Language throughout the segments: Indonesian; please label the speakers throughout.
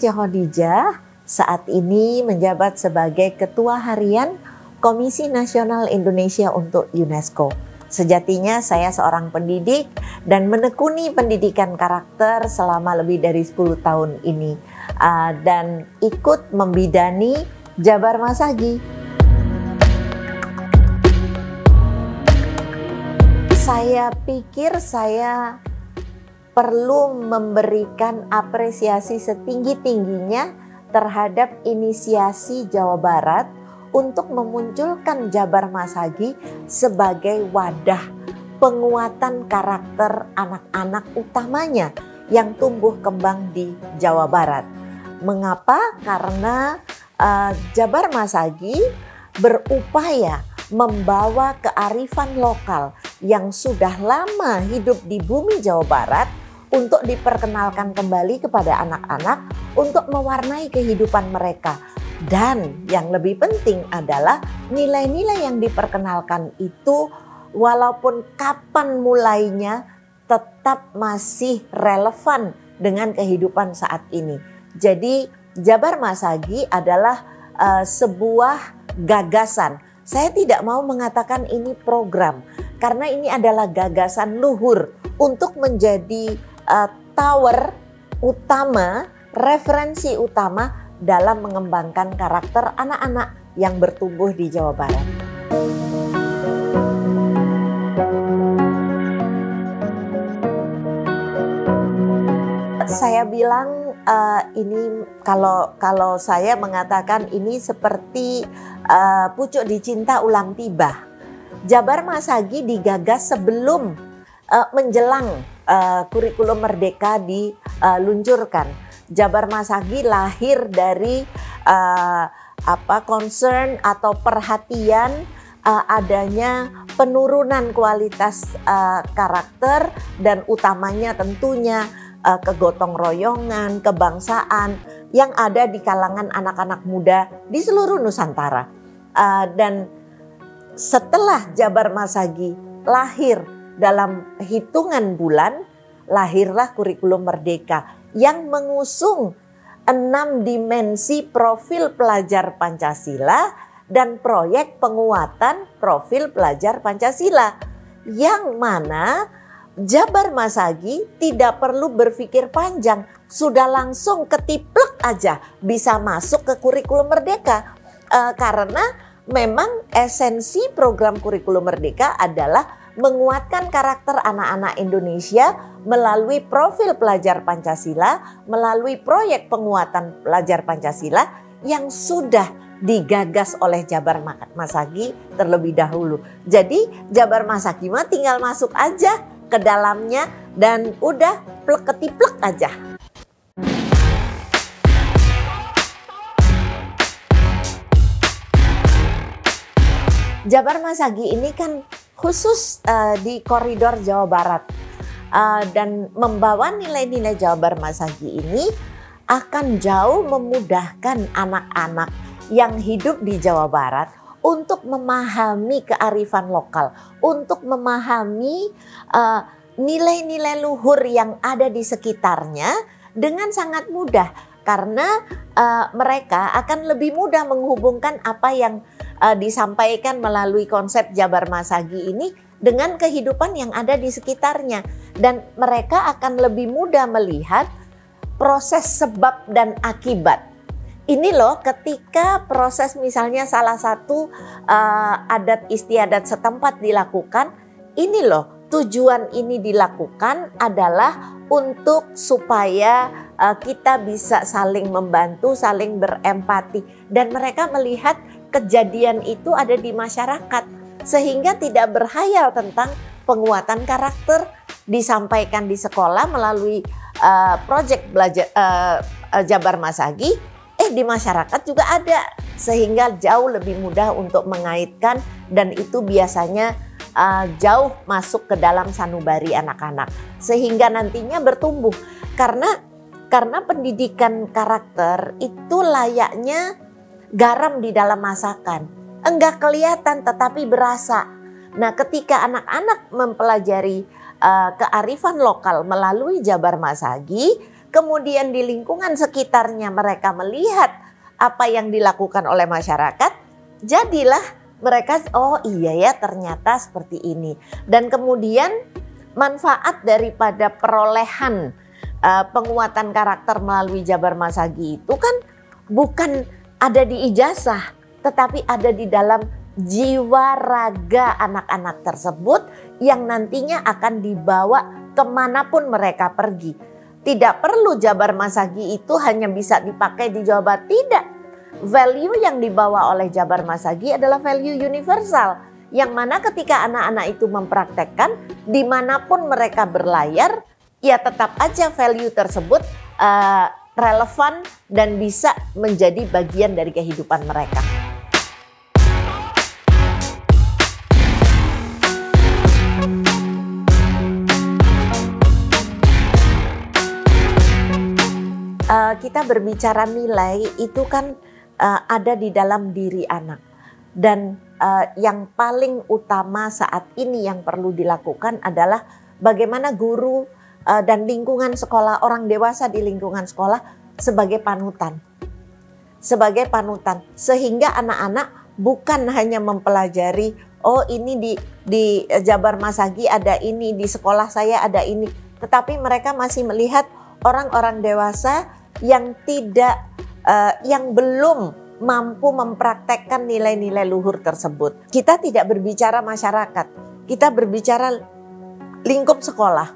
Speaker 1: Ece Khadijah saat ini menjabat sebagai Ketua Harian Komisi Nasional Indonesia untuk UNESCO. Sejatinya saya seorang pendidik dan menekuni pendidikan karakter selama lebih dari 10 tahun ini. Dan ikut membidani Jabar Masagi. Saya pikir saya perlu memberikan apresiasi setinggi-tingginya terhadap inisiasi Jawa Barat untuk memunculkan Jabar Masagi sebagai wadah penguatan karakter anak-anak utamanya yang tumbuh kembang di Jawa Barat. Mengapa? Karena Jabar Masagi berupaya membawa kearifan lokal yang sudah lama hidup di bumi Jawa Barat untuk diperkenalkan kembali kepada anak-anak untuk mewarnai kehidupan mereka. Dan yang lebih penting adalah nilai-nilai yang diperkenalkan itu walaupun kapan mulainya tetap masih relevan dengan kehidupan saat ini. Jadi Jabar Masagi adalah sebuah gagasan. Saya tidak mau mengatakan ini program karena ini adalah gagasan luhur untuk menjadi tower utama, referensi utama dalam mengembangkan karakter anak-anak yang bertumbuh di Jawa Barat. Saya bilang ini kalau saya mengatakan ini seperti pucuk dicinta ulang tiba. Jabar Masagi digagas sebelum menjelang kurikulum merdeka diluncurkan. Jabar Masagi lahir dari concern atau perhatian adanya penurunan kualitas karakter dan utamanya tentunya kegotong royongan, kebangsaan yang ada di kalangan anak-anak muda di seluruh Nusantara. Dan setelah Jabar Masagi lahir dalam hitungan bulan, lahirlah kurikulum merdeka yang mengusung 6 dimensi profil pelajar Pancasila dan proyek penguatan profil pelajar Pancasila, yang mana Jabar Masagi tidak perlu berpikir panjang, sudah langsung ketiplek aja bisa masuk ke kurikulum merdeka. Karena memang esensi program kurikulum merdeka adalah menguatkan karakter anak-anak Indonesia melalui profil pelajar Pancasila, melalui proyek penguatan pelajar Pancasila yang sudah digagas oleh Jabar Masagi terlebih dahulu. Jadi Jabar Masagi mah tinggal masuk aja ke dalamnya dan udah plek-ketiplek aja. Jabar Masagi ini kan khusus di koridor Jawa Barat dan membawa nilai-nilai Jabar Masagi ini akan jauh memudahkan anak-anak yang hidup di Jawa Barat untuk memahami kearifan lokal, untuk memahami nilai-nilai luhur yang ada di sekitarnya dengan sangat mudah. Karena mereka akan lebih mudah menghubungkan apa yang disampaikan melalui konsep Jabar Masagi ini dengan kehidupan yang ada di sekitarnya. Dan mereka akan lebih mudah melihat proses sebab dan akibat. Ini loh, ketika proses misalnya salah satu adat istiadat setempat dilakukan, ini loh tujuan ini dilakukan adalah untuk supaya kita bisa saling membantu, saling berempati. Dan mereka melihat kejadian itu ada di masyarakat sehingga tidak berhayal tentang penguatan karakter disampaikan di sekolah melalui proyek belajar Jabar Masagi. Di masyarakat juga ada, sehingga jauh lebih mudah untuk mengaitkan dan itu biasanya jauh masuk ke dalam sanubari anak-anak sehingga nantinya bertumbuh karena pendidikan karakter itu layaknya garam di dalam masakan, enggak kelihatan tetapi berasa. Nah, ketika anak-anak mempelajari kearifan lokal melalui Jabar Masagi, kemudian di lingkungan sekitarnya mereka melihat apa yang dilakukan oleh masyarakat, jadilah mereka, oh iya ya ternyata seperti ini. Dan kemudian manfaat daripada perolehan penguatan karakter melalui Jabar Masagi itu kan bukan ada di ijazah, tetapi ada di dalam jiwa raga anak-anak tersebut yang nantinya akan dibawa kemanapun mereka pergi. Tidak perlu Jabar Masagi itu hanya bisa dipakai di Jawa Barat, tidak. Value yang dibawa oleh Jabar Masagi adalah value universal, yang mana ketika anak-anak itu mempraktekkan dimanapun mereka berlayar, ya tetap aja value tersebut relevan dan bisa menjadi bagian dari kehidupan mereka. Kita berbicara nilai itu kan ada di dalam diri anak, dan yang paling utama saat ini yang perlu dilakukan adalah bagaimana guru dan lingkungan sekolah, orang dewasa di lingkungan sekolah sebagai panutan, sehingga anak-anak bukan hanya mempelajari, oh ini di Jabar Masagi ada ini, di sekolah saya ada ini, tetapi mereka masih melihat orang-orang dewasa yang yang belum mampu mempraktekkan nilai-nilai luhur tersebut. Kita tidak berbicara masyarakat, kita berbicara lingkup sekolah.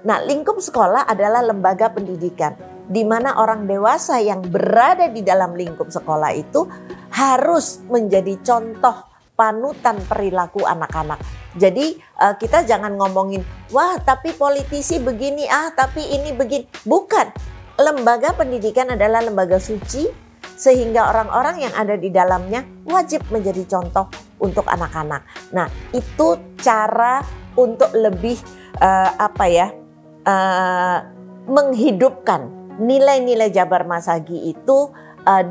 Speaker 1: Nah, lingkup sekolah adalah lembaga pendidikan, di mana orang dewasa yang berada di dalam lingkup sekolah itu harus menjadi contoh panutan perilaku anak-anak. Jadi kita jangan ngomongin, wah tapi politisi begini, tapi ini begini. Bukan. Lembaga pendidikan adalah lembaga suci, sehingga orang-orang yang ada di dalamnya wajib menjadi contoh untuk anak-anak. Nah, itu cara untuk lebih menghidupkan nilai-nilai Jabar Masagi itu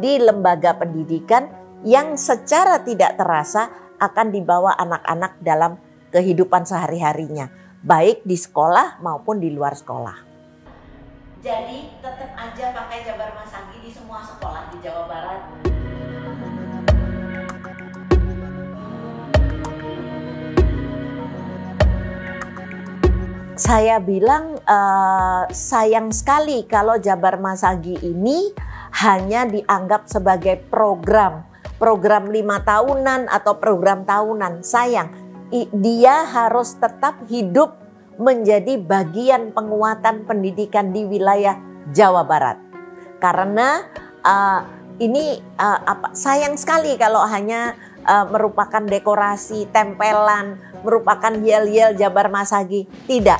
Speaker 1: di lembaga pendidikan yang secara tidak terasa akan dibawa anak-anak dalam kehidupan sehari-harinya, baik di sekolah maupun di luar sekolah. Jadi tetap aja pakai Jabar Masagi di semua sekolah di Jawa Barat. Saya bilang sayang sekali kalau Jabar Masagi ini hanya dianggap sebagai program 5 tahunan atau program tahunan. Sayang, dia harus tetap hidup menjadi bagian penguatan pendidikan di wilayah Jawa Barat. Karena sayang sekali kalau hanya merupakan dekorasi, tempelan, merupakan yel-yel Jabar Masagi. Tidak,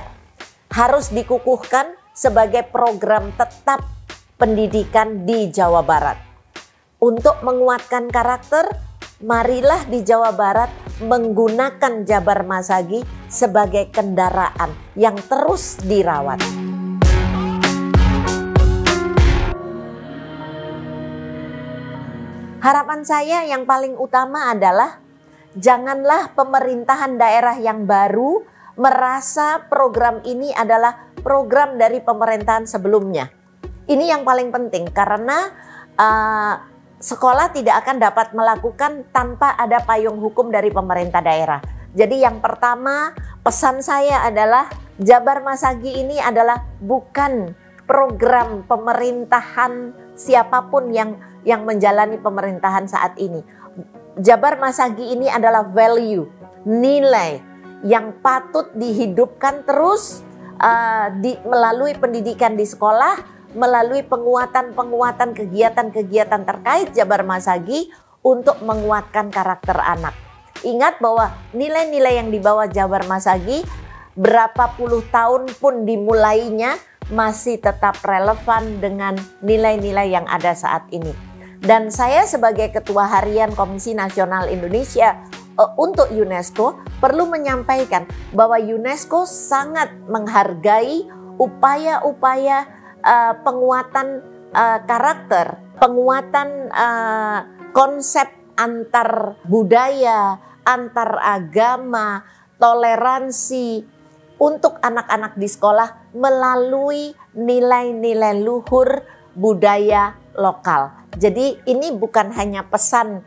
Speaker 1: harus dikukuhkan sebagai program tetap pendidikan di Jawa Barat. Untuk menguatkan karakter, marilah di Jawa Barat menggunakan Jabar Masagi sebagai kendaraan yang terus dirawat. Harapan saya yang paling utama adalah janganlah pemerintahan daerah yang baru merasa program ini adalah program dari pemerintahan sebelumnya. Ini yang paling penting karena sekolah tidak akan dapat melakukan tanpa ada payung hukum dari pemerintah daerah. Jadi yang pertama pesan saya adalah Jabar Masagi ini adalah bukan program pemerintahan siapapun yang menjalani pemerintahan saat ini. Jabar Masagi ini adalah value, nilai yang patut dihidupkan terus melalui pendidikan di sekolah, melalui penguatan kegiatan-kegiatan terkait Jabar Masagi untuk menguatkan karakter anak. Ingat bahwa nilai-nilai yang dibawa Jabar Masagi berapa puluh tahun pun dimulainya masih tetap relevan dengan nilai-nilai yang ada saat ini. Dan saya sebagai Ketua Harian Komisi Nasional Indonesia untuk UNESCO perlu menyampaikan bahwa UNESCO sangat menghargai upaya-upaya penguatan karakter, penguatan konsep antar budaya, antar agama, toleransi, untuk anak-anak di sekolah melalui nilai-nilai luhur budaya lokal. Jadi ini bukan hanya pesan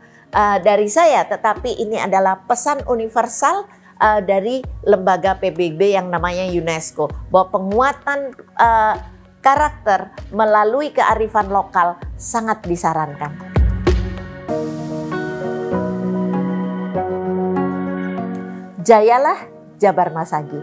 Speaker 1: dari saya, tetapi ini adalah pesan universal dari lembaga PBB yang namanya UNESCO, bahwa penguatan karakter melalui kearifan lokal sangat disarankan. Jayalah Jabar Masagi.